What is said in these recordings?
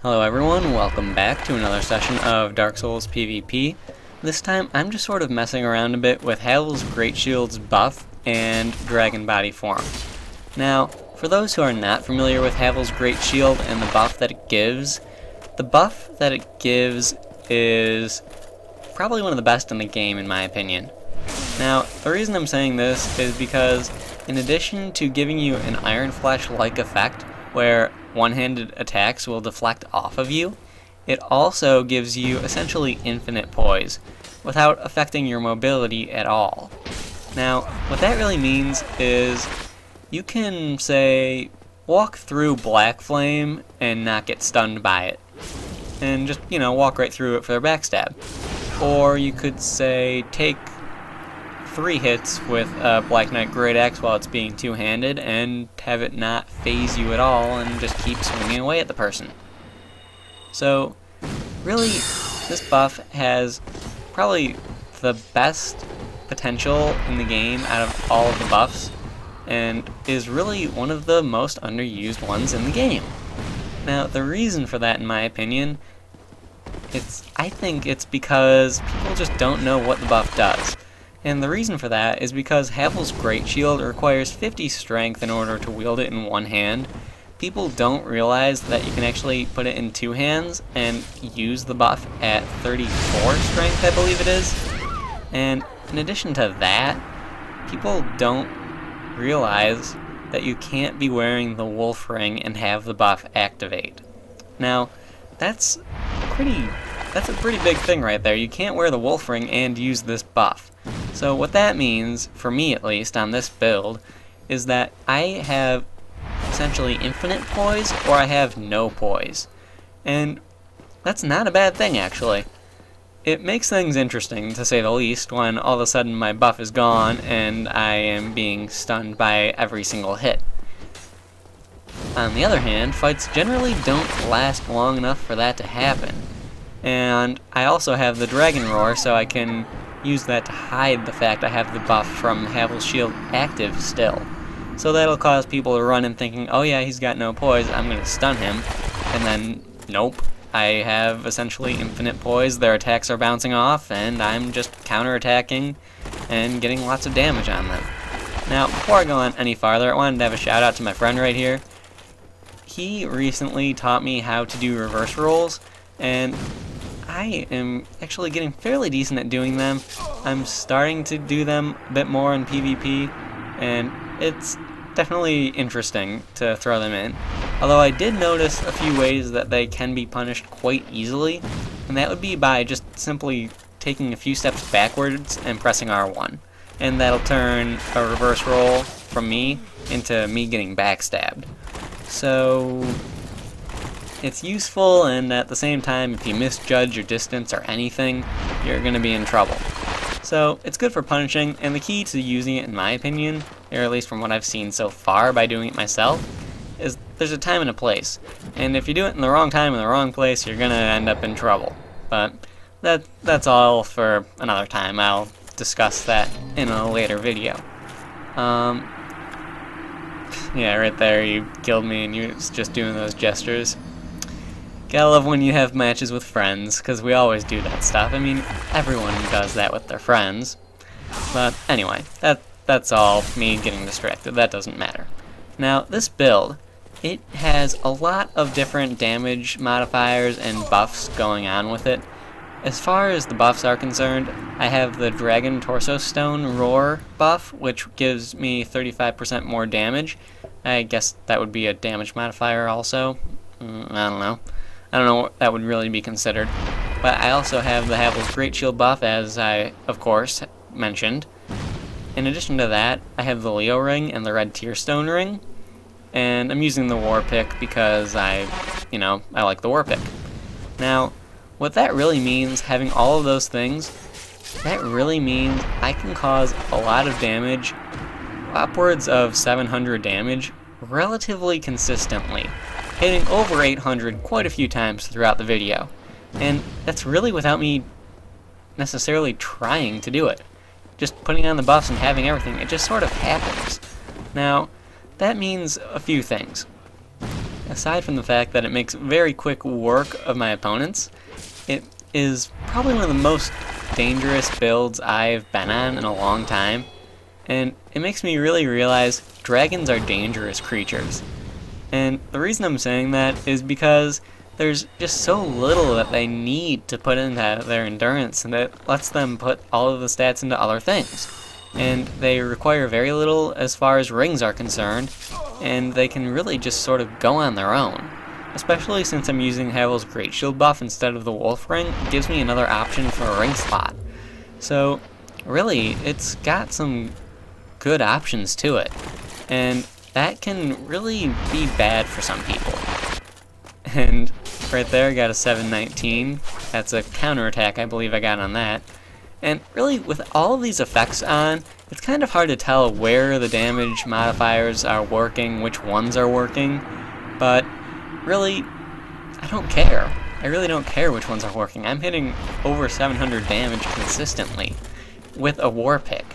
Hello everyone, welcome back to another session of Dark Souls PvP. This time I'm just sort of messing around a bit with Havel's Great Shield's buff and Dragon Body form. Now, for those who are not familiar with Havel's Great Shield and the buff that it gives, the buff that it gives is probably one of the best in the game in my opinion. Now, the reason I'm saying this is because in addition to giving you an Iron Flesh-like effect, where one-handed attacks will deflect off of you, it also gives you essentially infinite poise, without affecting your mobility at all. Now, what that really means is you can, say, walk through Black Flame and not get stunned by it, and just, walk right through it for a backstab. Or you could, say, take 3 hits with a Black Knight Great Axe while it's being two-handed and have it not phase you at all and just keep swinging away at the person. So, really, this buff has probably the best potential in the game out of all of the buffs, and is really one of the most underused ones in the game. Now, the reason for that, in my opinion, I think it's because people just don't know what the buff does. And the reason for that is because Havel's Great Shield requires 50 strength in order to wield it in one hand. People don't realize that you can actually put it in 2 hands and use the buff at 34 strength, I believe it is. And in addition to that, people don't realize that you can't be wearing the wolf ring and have the buff activate. Now, that's a pretty big thing right there. You can't wear the wolf ring and use this buff. So what that means, for me at least, on this build, is that I have essentially infinite poise, or I have no poise. And that's not a bad thing, actually. It makes things interesting, to say the least, when all of a sudden my buff is gone and I am being stunned by every single hit. On the other hand, fights generally don't last long enough for that to happen. And I also have the Dragon Roar, so I can use that to hide the fact I have the buff from Havel's Shield active still. So that'll cause people to run in thinking, oh yeah, he's got no poise, I'm going to stun him. And then, nope, I have essentially infinite poise, their attacks are bouncing off, and I'm just counterattacking and getting lots of damage on them. Now, before I go on any farther, I wanted to have a shout out to my friend right here. He recently taught me how to do reverse rolls, and I am actually getting fairly decent at doing them. I'm starting to do them a bit more in PvP, and it's definitely interesting to throw them in. Although I did notice a few ways that they can be punished quite easily, and that would be by just simply taking a few steps backwards and pressing R1. And that'll turn a reverse roll from me into me getting backstabbed. So it's useful, and at the same time, if you misjudge your distance or anything, you're going to be in trouble. So it's good for punishing, and the key to using it, in my opinion, or at least from what I've seen so far by doing it myself, is there's a time and a place. And if you do it in the wrong time in the wrong place, you're going to end up in trouble. But that's all for another time. I'll discuss that in a later video. Yeah, right there, you killed me and you was just doing those gestures. Gotta love when you have matches with friends, because we always do that stuff. I mean, everyone does that with their friends. But anyway, that's all me getting distracted. That doesn't matter. Now, this build, it has a lot of different damage modifiers and buffs going on with it. As far as the buffs are concerned, I have the Dragon Torso Stone Roar buff, which gives me 35% more damage. I guess that would be a damage modifier also. I don't know. I don't know what that would really be considered. But I also have the Havel's Great Shield buff, as I, of course, mentioned. In addition to that, I have the Leo Ring and the Red Tearstone Ring. And I'm using the War Pick because I like the War Pick. Now, what that really means, having all of those things, that really means I can cause a lot of damage, upwards of 700 damage, relatively consistently, hitting over 800 quite a few times throughout the video. And that's really without me necessarily trying to do it. Just putting on the buffs and having everything, it just sort of happens. Now, that means a few things. aside from the fact that it makes very quick work of my opponents, it is probably one of the most dangerous builds I've been on in a long time, and it makes me really realize dragons are dangerous creatures. And the reason I'm saying that is because there's just so little that they need to put into their endurance, and that lets them put all of the stats into other things. And they require very little as far as rings are concerned, and they can really just sort of go on their own. Especially since I'm using Havel's Great Shield buff instead of the Wolf Ring, it gives me another option for a ring slot. So really, it's got some good options to it, and that can really be bad for some people. And right there, I got a 719. That's a counterattack I believe I got on that. And really, with all of these effects on, it's kind of hard to tell where the damage modifiers are working, which ones are working, but really, I don't care. I really don't care which ones are working. I'm hitting over 700 damage consistently with a war pick.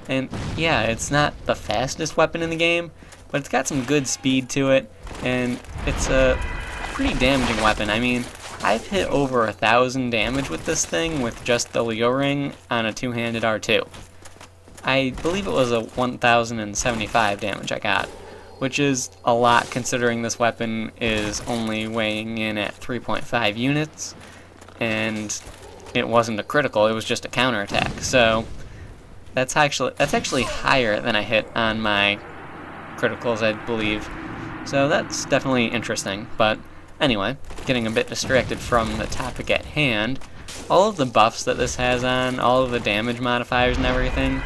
And yeah, it's not the fastest weapon in the game, but it's got some good speed to it, and it's a pretty damaging weapon. I mean, I've hit over 1,000 damage with this thing with just the Leo Ring on a two-handed R2. I believe it was a 1,075 damage I got, which is a lot considering this weapon is only weighing in at 3.5 units, and it wasn't a critical, it was just a counterattack. So that's actually higher than I hit on my criticals, I believe. So that's definitely interesting, but anyway, getting a bit distracted from the topic at hand, all of the buffs that this has on, all of the damage modifiers and everything,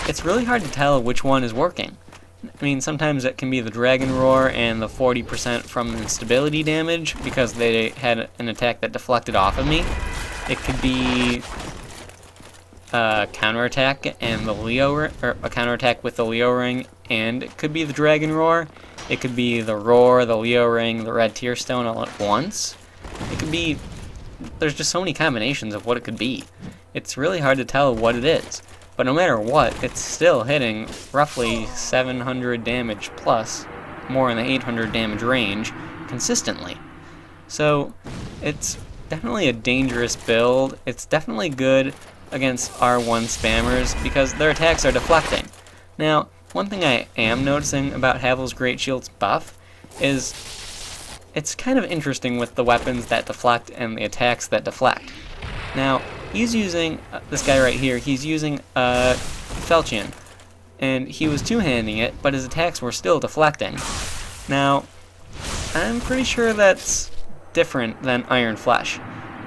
it's really hard to tell which one is working. I mean, sometimes it can be the Dragon Roar and the 40% from instability damage because they had an attack that deflected off of me. It could be a counterattack and the or a counterattack with the Leo Ring, and it could be the Dragon Roar. It could be the Roar, the Leo Ring, the Red Tear Stone all at once. It could be, there's just so many combinations of what it could be. It's really hard to tell what it is. But no matter what, it's still hitting roughly 700 damage plus, more in the 800 damage range, consistently. So it's definitely a dangerous build. It's definitely good against R1 spammers because their attacks are deflecting. Now, one thing I am noticing about Havel's Great Shield's buff is it's kind of interesting with the weapons that deflect and the attacks that deflect. Now, he's using, this guy right here, he's using a Falchion, and he was two-handing it, but his attacks were still deflecting. Now, I'm pretty sure that's different than Iron Flesh.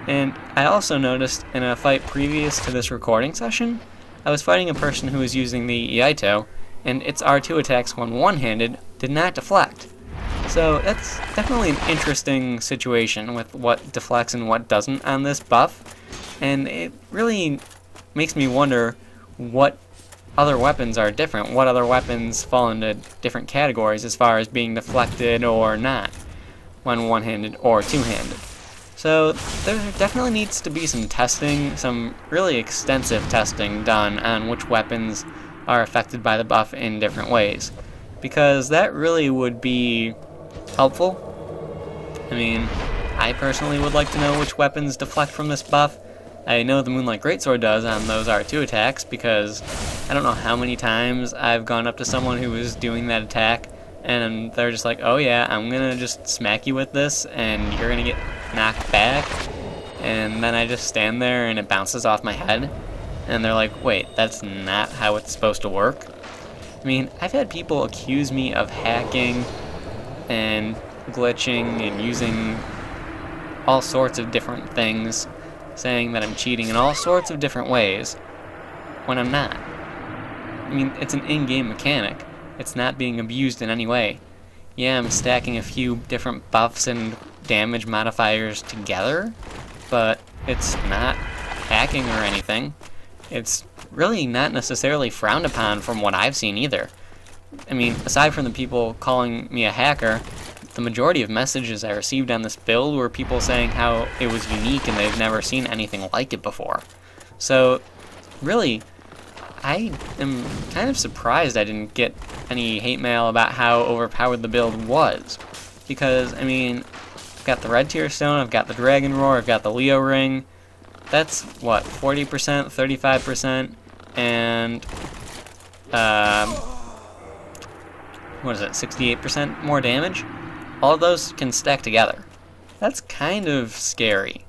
And I also noticed in a fight previous to this recording session, I was fighting a person who was using the Iaito, and its R2 attacks when one-handed did not deflect. So that's definitely an interesting situation with what deflects and what doesn't on this buff, and it really makes me wonder what other weapons are different, what other weapons fall into different categories as far as being deflected or not when one-handed or two-handed. So there definitely needs to be some testing, some really extensive testing done on which weapons are affected by the buff in different ways, because that really would be helpful. I mean, I personally would like to know which weapons deflect from this buff. I know the Moonlight Greatsword does on those R2 attacks, because I don't know how many times I've gone up to someone who was doing that attack and they're just like, oh yeah, I'm gonna just smack you with this and you're gonna get knocked back, and then I just stand there and it bounces off my head, and they're like, wait, that's not how it's supposed to work? I mean, I've had people accuse me of hacking and glitching and using all sorts of different things, saying that I'm cheating in all sorts of different ways, when I'm not. I mean, it's an in-game mechanic. It's not being abused in any way. Yeah, I'm stacking a few different buffs and damage modifiers together, but it's not hacking or anything. It's really not necessarily frowned upon from what I've seen either. I mean, aside from the people calling me a hacker, the majority of messages I received on this build were people saying how it was unique and they've never seen anything like it before. So, really, I am kind of surprised I didn't get any hate mail about how overpowered the build was, because, I mean, I've got the red tier stone, I've got the dragon roar, I've got the Leo ring. That's, what, 40%, 35%, and, what is it, 68% more damage? All of those can stack together. That's kind of scary.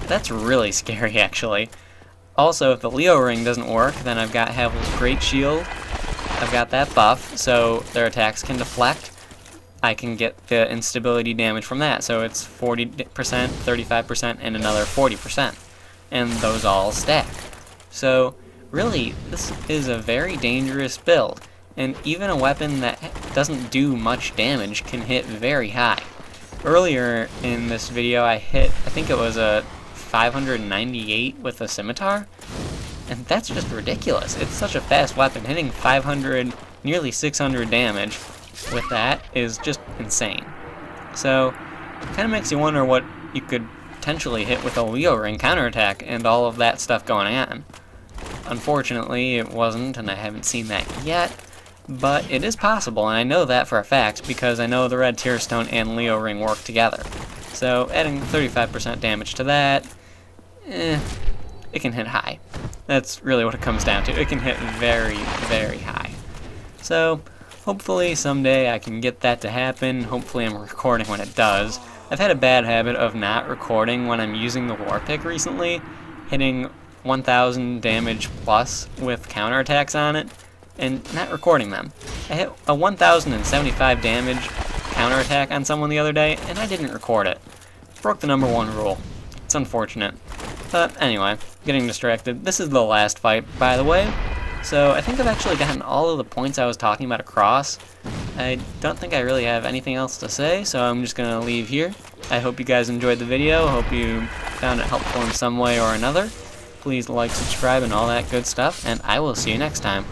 That's really scary, actually. Also, if the Leo ring doesn't work, then I've got Havel's Great Shield. I've got that buff, so their attacks can deflect. I can get the instability damage from that, so it's 40%, 35%, and another 40%. And those all stack. So, really, this is a very dangerous build. And even a weapon that doesn't do much damage can hit very high. Earlier in this video, I think it was a 598 with a scimitar. And that's just ridiculous. It's such a fast weapon. Hitting 500, nearly 600 damage with that is just insane. So, it kind of makes you wonder what you could potentially hit with a Leo ring counterattack and all of that stuff going on. Unfortunately, it wasn't, and I haven't seen that yet, but it is possible, and I know that for a fact because I know the red tier stone and Leo ring work together. So, adding 35% damage to that, it can hit high. That's really what it comes down to. It can hit very, very high. So, hopefully someday I can get that to happen. Hopefully I'm recording when it does. I've had a bad habit of not recording when I'm using the war pick recently, hitting 1000 damage plus with counterattacks on it, and not recording them. I hit a 1075 damage counterattack on someone the other day, and I didn't record it. Broke the #1 rule. It's unfortunate. But anyway, getting distracted. This is the last fight, by the way. So I think I've actually gotten all of the points I was talking about across. I don't think I really have anything else to say, so I'm just going to leave here. I hope you guys enjoyed the video. Hope you found it helpful in some way or another. Please like, subscribe, and all that good stuff, and I will see you next time.